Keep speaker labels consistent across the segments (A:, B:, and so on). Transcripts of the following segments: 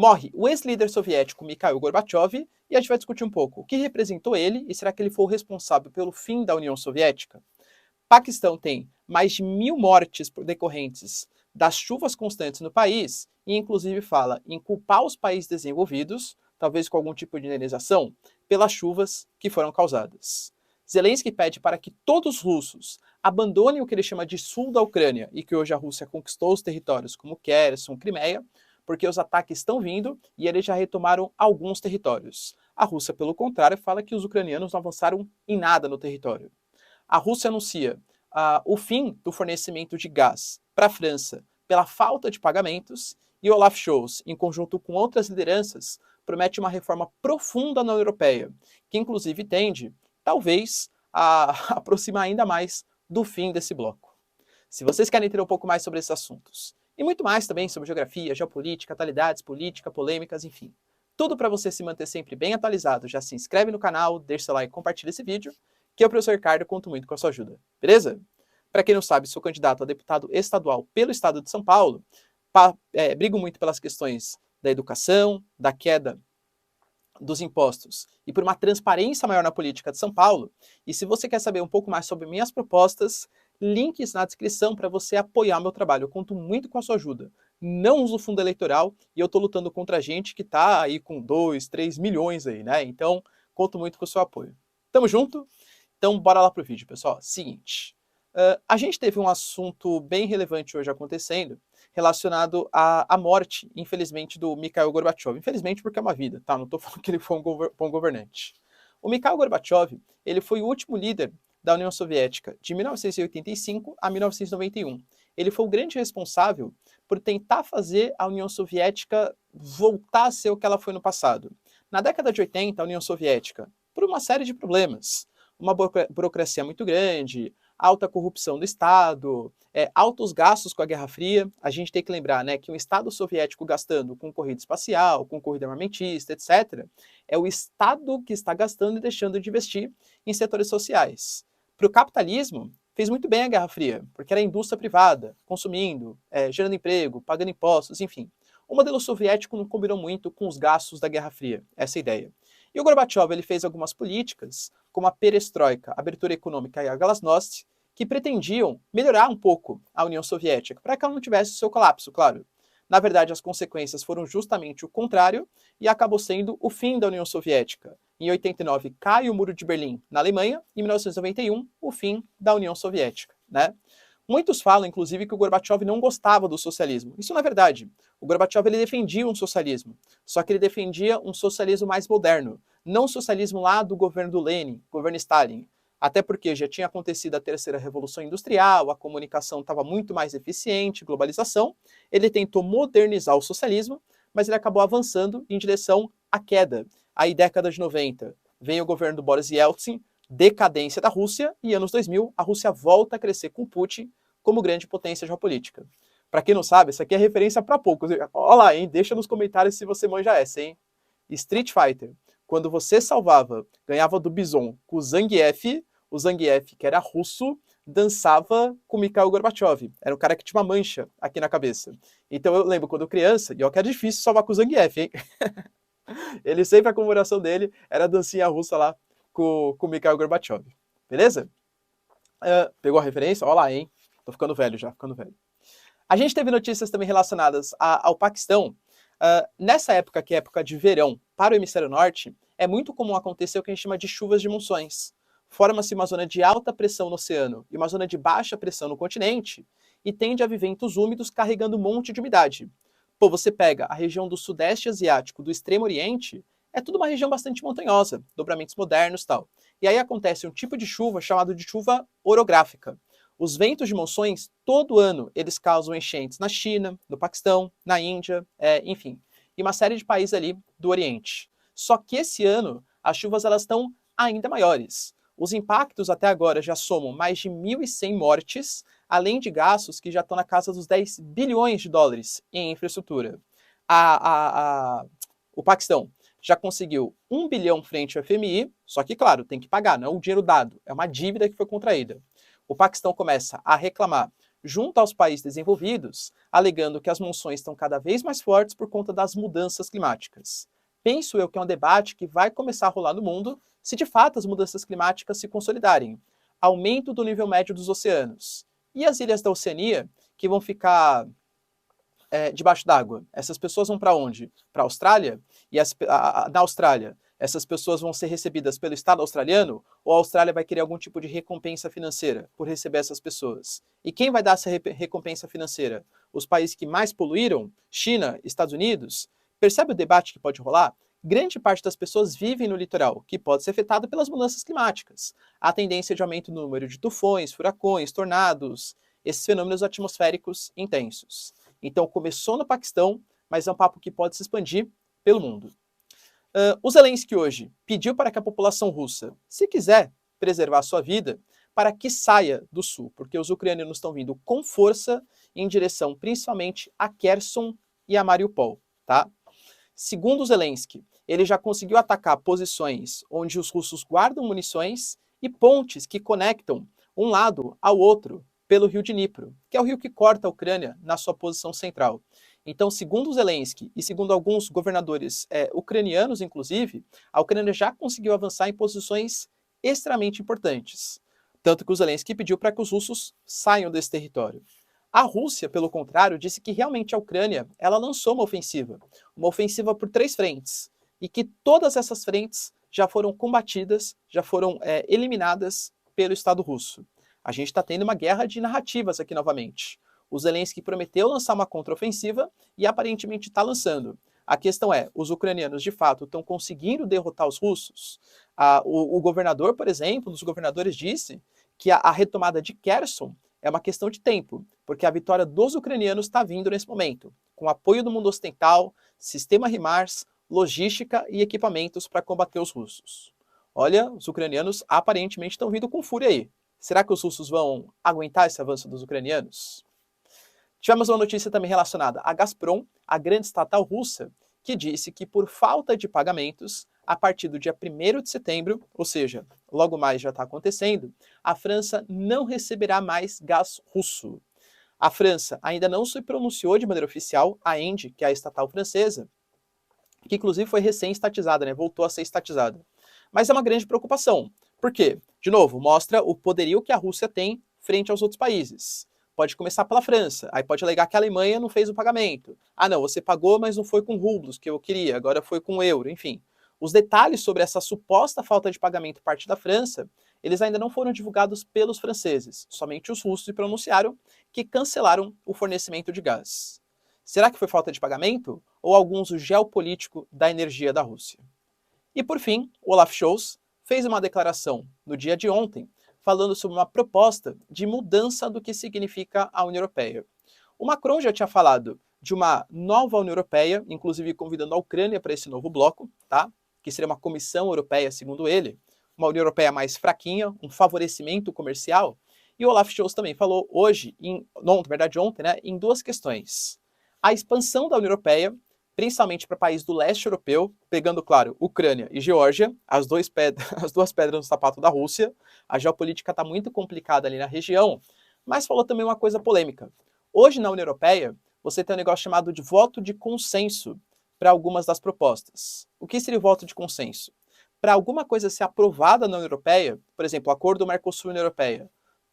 A: Morre o ex-líder soviético Mikhail Gorbachev e a gente vai discutir um pouco o que representou ele e será que ele foi o responsável pelo fim da União Soviética. Paquistão tem mais de 1.000 mortes decorrentes das chuvas constantes no país e inclusive fala em culpar os países desenvolvidos, talvez com algum tipo de indenização, pelas chuvas que foram causadas. Zelensky pede para que todos os russos abandonem o que ele chama de sul da Ucrânia e que hoje a Rússia conquistou os territórios como Kherson, Crimeia, porque os ataques estão vindo e eles já retomaram alguns territórios. A Rússia, pelo contrário, fala que os ucranianos não avançaram em nada no território. A Rússia anuncia o fim do fornecimento de gás para a França pela falta de pagamentos e Olaf Scholz, em conjunto com outras lideranças, promete uma reforma profunda na União Europeia, que inclusive tende, talvez, a aproximar ainda mais do fim desse bloco. Se vocês querem entender um pouco mais sobre esses assuntos, e muito mais também sobre geografia, geopolítica, atualidades, política, polêmicas, enfim, tudo para você se manter sempre bem atualizado, já se inscreve no canal, deixa seu like e compartilha esse vídeo, que eu, professor Ricardo, conto muito com a sua ajuda, beleza? Para quem não sabe, sou candidato a deputado estadual pelo estado de São Paulo, brigo muito pelas questões da educação, da queda dos impostos e por uma transparência maior na política de São Paulo. E se você quer saber um pouco mais sobre minhas propostas, links na descrição para você apoiar meu trabalho. Eu conto muito com a sua ajuda. Não uso fundo eleitoral e eu estou lutando contra gente que está aí com 2, 3 milhões aí, né? Então, conto muito com o seu apoio. Tamo junto? Então, bora lá pro vídeo, pessoal. Seguinte, a gente teve um assunto bem relevante hoje acontecendo, relacionado à morte, infelizmente, do Mikhail Gorbachev. Infelizmente porque é uma vida, tá? Não estou falando que ele foi um bom governante. O Mikhail Gorbachev, ele foi o último líder da União Soviética de 1985 a 1991. Ele foi o grande responsável por tentar fazer a União Soviética voltar a ser o que ela foi no passado. Na década de 80, a União Soviética, por uma série de problemas, uma burocracia muito grande, alta corrupção do Estado, altos gastos com a Guerra Fria. A gente tem que lembrar, né, que um Estado soviético gastando com corrida espacial, com corrida armamentista, etc., é o Estado que está gastando e deixando de investir em setores sociais. Para o capitalismo, fez muito bem a Guerra Fria, porque era a indústria privada, consumindo, gerando emprego, pagando impostos, enfim. O modelo soviético não combinou muito com os gastos da Guerra Fria, essa é a ideia. E o Gorbachev ele fez algumas políticas, como a perestroika, a abertura econômica e a glasnost, que pretendiam melhorar um pouco a União Soviética, para que ela não tivesse o seu colapso, claro. Na verdade, as consequências foram justamente o contrário e acabou sendo o fim da União Soviética. Em 89, cai o Muro de Berlim na Alemanha, e em 1991, o fim da União Soviética, né? Muitos falam, inclusive, que o Gorbachev não gostava do socialismo. Isso não é verdade. O Gorbachev ele defendia um socialismo, só que ele defendia um socialismo mais moderno, não o socialismo lá do governo do Lenin, governo Stalin. Até porque já tinha acontecido a terceira revolução industrial, a comunicação estava muito mais eficiente, globalização. Ele tentou modernizar o socialismo, mas ele acabou avançando em direção à queda. Aí, década de 90, vem o governo do Boris Yeltsin, decadência da Rússia, e anos 2000, a Rússia volta a crescer com Putin como grande potência geopolítica. Para quem não sabe, isso aqui é referência para poucos. Olha lá, hein? Deixa nos comentários se você manja essa, hein? Street Fighter. Quando você salvava, ganhava do Bison com o Zangief, que era russo, dançava com o Mikhail Gorbachev. Era um cara que tinha uma mancha aqui na cabeça. Então eu lembro quando criança, e ó que era difícil salvar com o Zangief, hein? Ele sempre, a comemoração dele era a dancinha russa lá com o Mikhail Gorbachev. Beleza? Pegou a referência? Olha lá, hein? Tô ficando velho já, ficando velho. A gente teve notícias também relacionadas ao Paquistão. Nessa época, que é época de verão para o hemisfério norte, é muito comum acontecer o que a gente chama de chuvas de monções. Forma-se uma zona de alta pressão no oceano e uma zona de baixa pressão no continente, e tende a haver ventos úmidos carregando um monte de umidade. Pô, você pega a região do sudeste asiático, do extremo oriente, é tudo uma região bastante montanhosa, dobramentos modernos e tal. E aí acontece um tipo de chuva chamado de chuva orográfica. Os ventos de monções, todo ano, eles causam enchentes na China, no Paquistão, na Índia, enfim, e uma série de países ali do Oriente. Só que esse ano, as chuvas elas estão ainda maiores. Os impactos até agora já somam mais de 1.100 mortes, além de gastos que já estão na casa dos 10 bilhões de dólares em infraestrutura. O Paquistão já conseguiu 1 bilhão frente ao FMI, só que, claro, tem que pagar, não é um dinheiro dado, é uma dívida que foi contraída. O Paquistão começa a reclamar junto aos países desenvolvidos, alegando que as monções estão cada vez mais fortes por conta das mudanças climáticas. Penso eu que é um debate que vai começar a rolar no mundo se de fato as mudanças climáticas se consolidarem. Aumento do nível médio dos oceanos. E as ilhas da Oceania, que vão ficar debaixo d'água? Essas pessoas vão para onde? Para a Austrália? E na Austrália, essas pessoas vão ser recebidas pelo Estado australiano? Ou a Austrália vai querer algum tipo de recompensa financeira por receber essas pessoas? E quem vai dar essa recompensa financeira? Os países que mais poluíram? China, Estados Unidos? Percebe o debate que pode rolar? Grande parte das pessoas vivem no litoral, que pode ser afetado pelas mudanças climáticas. A tendência de aumento no número de tufões, furacões, tornados, esses fenômenos atmosféricos intensos. Então, começou no Paquistão, mas é um papo que pode se expandir pelo mundo. O Zelensky hoje pediu para que a população russa, se quiser preservar sua vida, para que saia do sul, porque os ucranianos estão vindo com força em direção principalmente a Kherson e a Mariupol, tá? Segundo Zelensky, ele já conseguiu atacar posições onde os russos guardam munições e pontes que conectam um lado ao outro pelo rio Dnipro, que é o rio que corta a Ucrânia na sua posição central. Então, segundo Zelensky e segundo alguns governadores ucranianos, inclusive, a Ucrânia já conseguiu avançar em posições extremamente importantes. Tanto que o Zelensky pediu para que os russos saiam desse território. A Rússia, pelo contrário, disse que realmente a Ucrânia ela lançou uma ofensiva por 3 frentes, e que todas essas frentes já foram combatidas, já foram eliminadas pelo Estado russo. A gente está tendo uma guerra de narrativas aqui novamente. O Zelensky prometeu lançar uma contraofensiva e aparentemente está lançando. A questão é, os ucranianos de fato estão conseguindo derrotar os russos? O governador, por exemplo, um dos governadores disse que a retomada de Kherson é uma questão de tempo, porque a vitória dos ucranianos está vindo nesse momento, com apoio do mundo ocidental, sistema HIMARS, logística e equipamentos para combater os russos. Olha, os ucranianos aparentemente estão vindo com fúria aí. Será que os russos vão aguentar esse avanço dos ucranianos? Tivemos uma notícia também relacionada à Gazprom, a grande estatal russa, que disse que por falta de pagamentos, a partir do dia 1º de setembro, ou seja, logo mais já está acontecendo, a França não receberá mais gás russo. A França ainda não se pronunciou de maneira oficial, a Engie, que é a estatal francesa, que inclusive foi recém-estatizada, né? Voltou a ser estatizada. Mas é uma grande preocupação. Por quê? De novo, mostra o poderio que a Rússia tem frente aos outros países. Pode começar pela França, aí pode alegar que a Alemanha não fez o pagamento. Ah não, você pagou, mas não foi com rublos que eu queria, agora foi com euro, enfim. Os detalhes sobre essa suposta falta de pagamento por parte da França, eles ainda não foram divulgados pelos franceses. Somente os russos se pronunciaram que cancelaram o fornecimento de gás. Será que foi falta de pagamento? Ou algum uso geopolítico da energia da Rússia? E por fim, o Olaf Scholz fez uma declaração no dia de ontem, falando sobre uma proposta de mudança do que significa a União Europeia. O Macron já tinha falado de uma nova União Europeia, inclusive convidando a Ucrânia para esse novo bloco, tá? Que seria uma comissão europeia, segundo ele, uma União Europeia mais fraquinha, um favorecimento comercial. E o Olaf Scholz também falou hoje, na verdade ontem, né, em 2 questões. A expansão da União Europeia, principalmente para países do leste europeu, pegando, claro, Ucrânia e Geórgia, as duas pedras no sapato da Rússia. A geopolítica está muito complicada ali na região, mas falou também uma coisa polêmica. Hoje, na União Europeia, você tem um negócio chamado de voto de consenso para algumas das propostas. O que seria o voto de consenso? Para alguma coisa ser aprovada na União Europeia, por exemplo, o acordo Mercosul-União Europeia,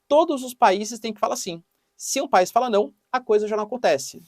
A: todos os países têm que falar sim. Se um país fala não, a coisa já não acontece.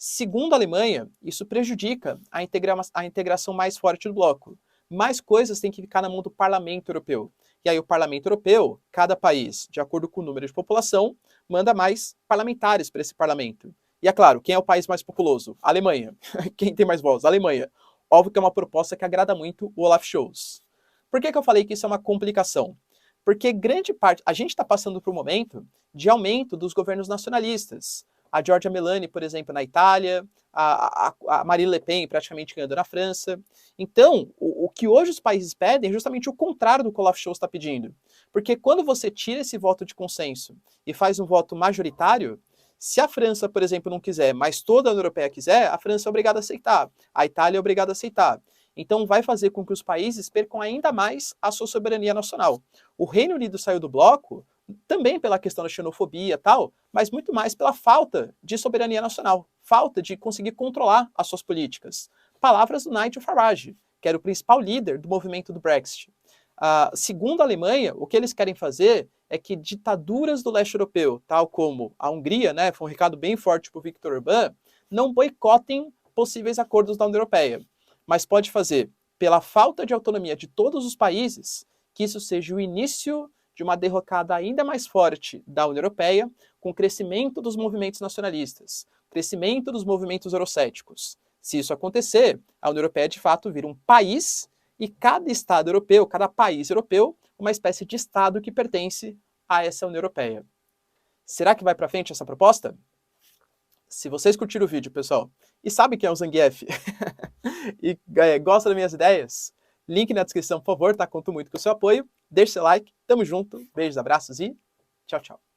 A: Segundo a Alemanha, isso prejudica a integração mais forte do bloco. Mais coisas têm que ficar na mão do Parlamento Europeu. E aí o Parlamento Europeu, cada país, de acordo com o número de população, manda mais parlamentares para esse parlamento. E é claro, quem é o país mais populoso? A Alemanha. Quem tem mais votos? A Alemanha. Óbvio que é uma proposta que agrada muito o Olaf Scholz. Por que eu falei que isso é uma complicação? Porque grande parte, a gente está passando por um momento de aumento dos governos nacionalistas. A Giorgia Meloni, por exemplo, na Itália, a Marine Le Pen praticamente ganhando na França. Então, o que hoje os países pedem é justamente o contrário do que o Olaf Scholz está pedindo. Porque quando você tira esse voto de consenso e faz um voto majoritário, se a França, por exemplo, não quiser, mas toda a União Europeia quiser, a França é obrigada a aceitar, a Itália é obrigada a aceitar. Então vai fazer com que os países percam ainda mais a sua soberania nacional. O Reino Unido saiu do bloco também pela questão da xenofobia e tal, mas muito mais pela falta de soberania nacional, falta de conseguir controlar as suas políticas. Palavras do Nigel Farage, que era o principal líder do movimento do Brexit. Segundo a Alemanha, o que eles querem fazer é que ditaduras do leste europeu, tal como a Hungria, né, foi um recado bem forte para o Viktor Orbán, não boicotem possíveis acordos da União Europeia, mas pode fazer, pela falta de autonomia de todos os países, que isso seja o início de uma derrocada ainda mais forte da União Europeia, com o crescimento dos movimentos nacionalistas, crescimento dos movimentos eurocéticos. Se isso acontecer, a União Europeia de fato vira um país e cada Estado europeu, cada país europeu, uma espécie de Estado que pertence a essa União Europeia. Será que vai para frente essa proposta? Se vocês curtiram o vídeo, pessoal, e sabe quem é o Zangief e gosta das minhas ideias, link na descrição, por favor, tá? Conto muito com o seu apoio. Deixe seu like, tamo junto, beijos, abraços e tchau, tchau.